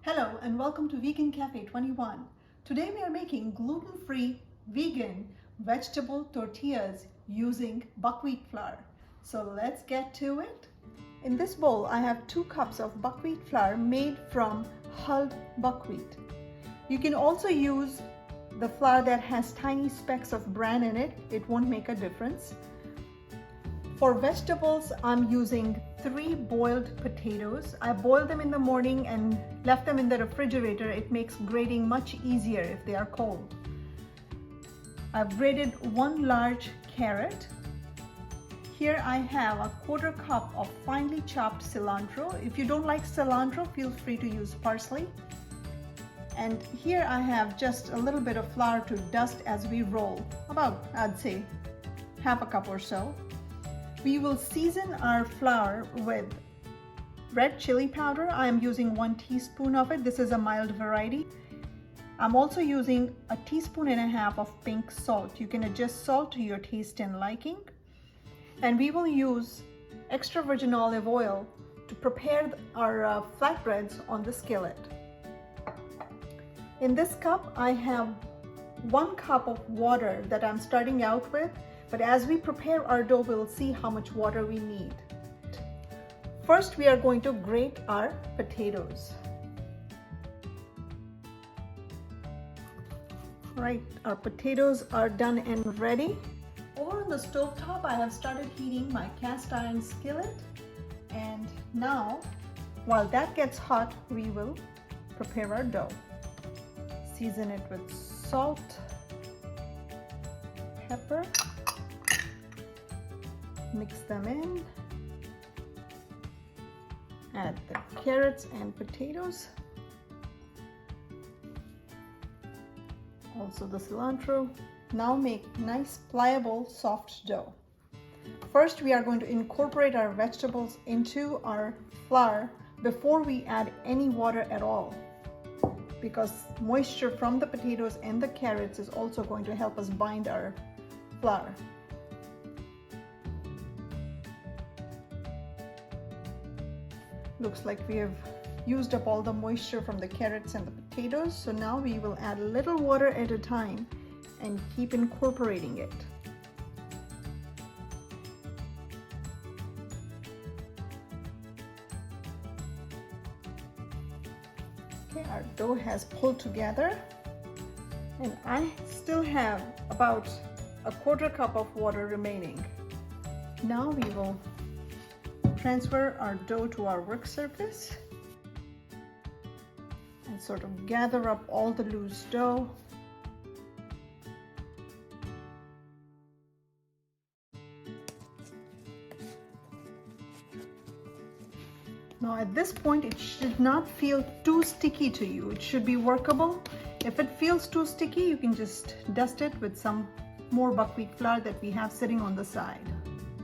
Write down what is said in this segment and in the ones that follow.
Hello and welcome to Vegan Cafe 21. Today we are making gluten-free vegan vegetable tortillas using buckwheat flour. So let's get to it. In this bowl I have 2 cups of buckwheat flour made from hulled buckwheat. You can also use the flour that has tiny specks of bran in it. It won't make a difference. For vegetables, I'm using 3 boiled potatoes. I boiled them in the morning and left them in the refrigerator. It makes grating much easier if they are cold. I've grated 1 large carrot. Here I have a 1/4 cup of finely chopped cilantro. If you don't like cilantro, feel free to use parsley. And here I have just a little bit of flour to dust as we roll, about, I'd say, 1/2 cup or so. We will season our flour with red chili powder. I am using 1 teaspoon of it. This is a mild variety. I'm also using a 1.5 teaspoons of pink salt. You can adjust salt to your taste and liking. And we will use extra virgin olive oil to prepare our flatbreads on the skillet. In this cup, I have 1 cup of water that I'm starting out with. But as we prepare our dough, we'll see how much water we need. First, we are going to grate our potatoes. Right, our potatoes are done and ready. Over on the stove top, I have started heating my cast iron skillet. And now, while that gets hot, we will prepare our dough. Season it with salt, pepper. Mix them in, add the carrots and potatoes, also the cilantro. Now make nice pliable soft dough. First we are going to incorporate our vegetables into our flour before we add any water at all, because moisture from the potatoes and the carrots is also going to help us bind our flour. Looks like we have used up all the moisture from the carrots and the potatoes. So now we will add a little water at a time and keep incorporating it. Okay, our dough has pulled together and I still have about a 1/4 cup of water remaining. Now we will transfer our dough to our work surface and sort of gather up all the loose dough. Now at this point, it should not feel too sticky to you. It should be workable. If it feels too sticky, you can just dust it with some more buckwheat flour that we have sitting on the side.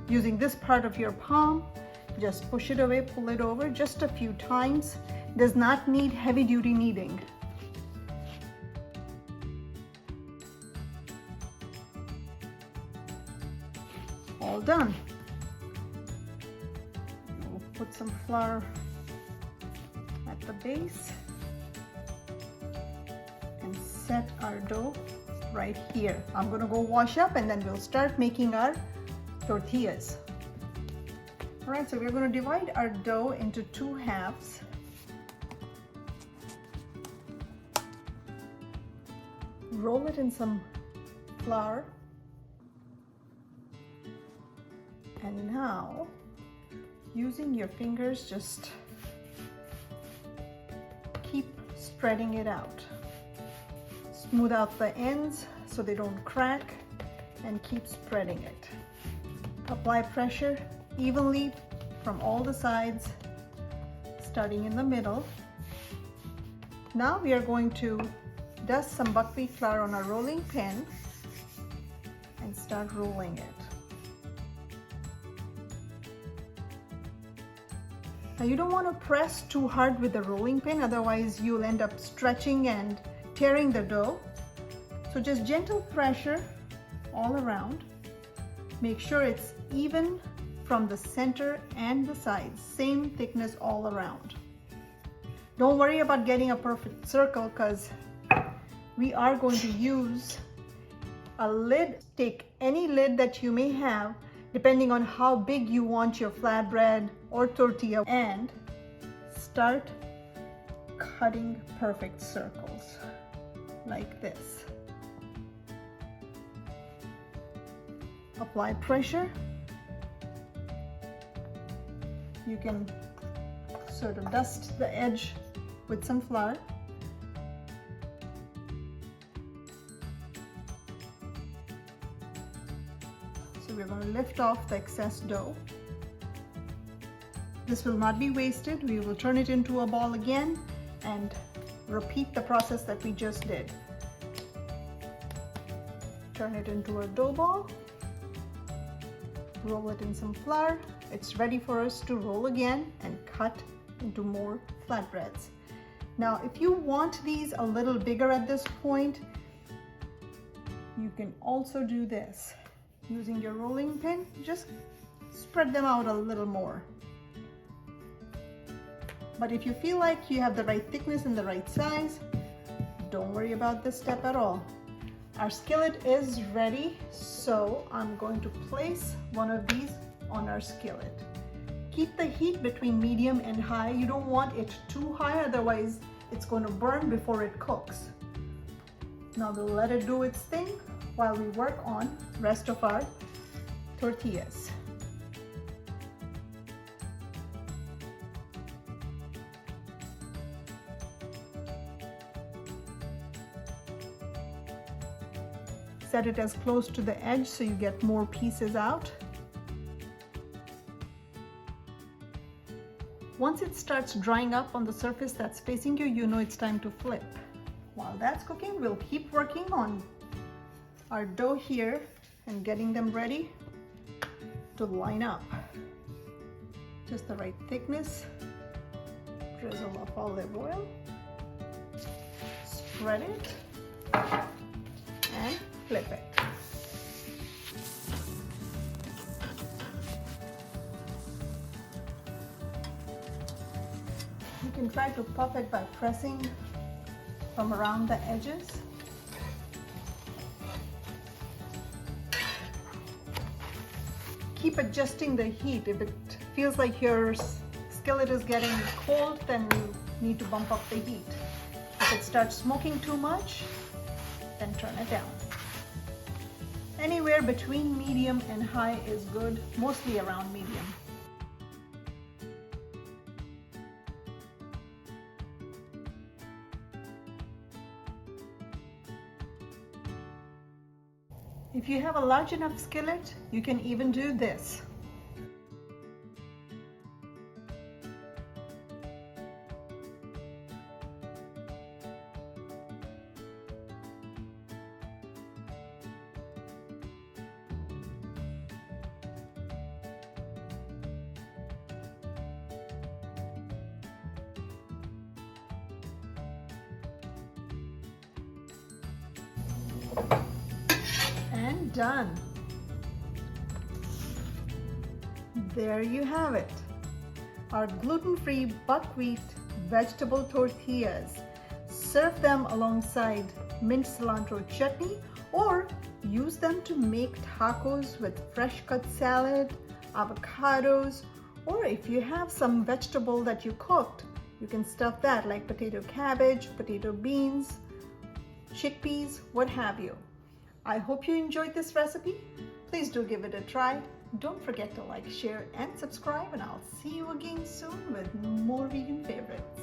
Using this part of your palm, just push it away, pull it over just a few times. Does not need heavy duty kneading. All done. We'll put some flour at the base and set our dough right here. I'm gonna go wash up and then we'll start making our tortillas. Alright, so we're going to divide our dough into 2 halves. Roll it in some flour. And now, using your fingers, just keep spreading it out. Smooth out the ends so they don't crack and keep spreading it. Apply pressure evenly from all the sides, starting in the middle. Now we are going to dust some buckwheat flour on our rolling pin and start rolling it. Now you don't want to press too hard with the rolling pin, otherwise you'll end up stretching and tearing the dough. So just gentle pressure all around. Make sure it's even from the center and the sides, same thickness all around. Don't worry about getting a perfect circle because we are going to use a lid. Take any lid that you may have, depending on how big you want your flatbread or tortilla, and start cutting perfect circles like this. Apply pressure. You can sort of dust the edge with some flour. So we're going to lift off the excess dough. This will not be wasted. We will turn it into a ball again and repeat the process that we just did. Turn it into a dough ball. Roll it in some flour. It's ready for us to roll again and cut into more flatbreads. Now, if you want these a little bigger at this point, you can also do this. Using your rolling pin, just spread them out a little more. But if you feel like you have the right thickness and the right size, don't worry about this step at all. Our skillet is ready, so I'm going to place one of these on our skillet. Keep the heat between medium and high. You don't want it too high, otherwise it's going to burn before it cooks. Now we'll let it do its thing while we work on the rest of our tortillas. Set it as close to the edge so you get more pieces out. Once it starts drying up on the surface that's facing you, you know it's time to flip. While that's cooking, we'll keep working on our dough here and getting them ready to line up. Just the right thickness. Drizzle of olive oil. Spread it and flip it. You can try to puff it by pressing from around the edges. Keep adjusting the heat. If it feels like your skillet is getting cold, then you need to bump up the heat. If it starts smoking too much, then turn it down. Anywhere between medium and high is good, mostly around medium. If you have a large enough skillet, you can even do this. And done. There you have it. Our gluten-free buckwheat vegetable tortillas. Serve them alongside mint cilantro chutney or use them to make tacos with fresh cut salad, avocados, or if you have some vegetable that you cooked, you can stuff that like potato cabbage, potato beans, chickpeas, what have you. I hope you enjoyed this recipe. Please do give it a try. Don't forget to like, share, and subscribe, and I'll see you again soon with more vegan favorites.